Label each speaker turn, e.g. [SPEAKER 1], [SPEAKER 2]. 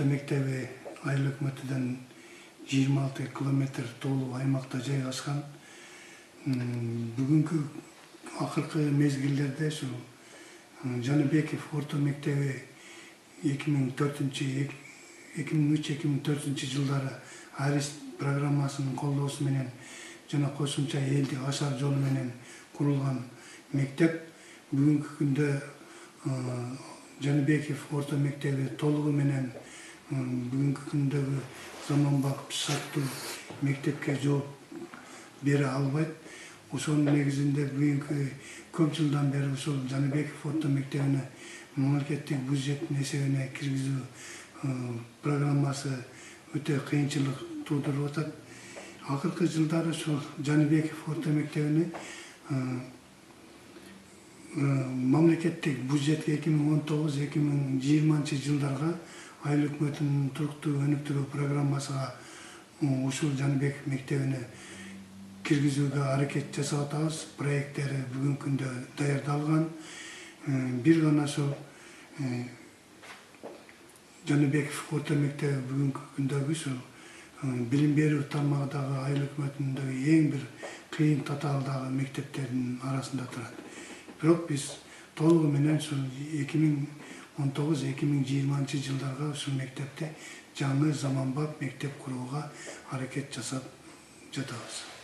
[SPEAKER 1] орто мектеби айыл өкмөтүнөн 26 километр тоолуу аймакта жайгашкан. Бүгүнкү акыркы мезгилдерде ушу Жаныбеков орто мектеби 2003-2004 жылдары Арис программасынын колдоосу менен жана кошумча элди ашар жолу менен курулган мектеп. Бүгүнкү күндө Жаныбеков орто мектеби толугу менен бүгүнкү күндөгү заманбап шарттуу мектепке жооп бере албайт. Ошонун негизинде бүгүнкү көп жылдан бери ушул Жаныбеков орто мектебине мамлекеттик бюджеттин эсебине киргизүү программасы өтө кыйынчылык туудуруп атат. Акыркы жылдары ушул Жаныбеков орто мектебине мамлекеттик бюджетке 2019-2020 жылдарга айыл өкмөтүнүн туруктуу өнүктүрүү программасына ушул Жаныбеков мектебине киргизүүгө аракет жасап атабыз. Проекттери бүгүнкү күндө даярдалган. Бир гана ошол Жаныбеков орто мектеби бүгүнкү күндөгү ушул билим берүү тармагындагы айыл өкмөтүндөгү эң бир кыйын татаалдагы мектептердин арасында турат. Бирок биз толугу менен ушул 2019-2020 жылдарга ушул мектепте жаңы заманбап мектеп курууга аракет жасап жатабыз.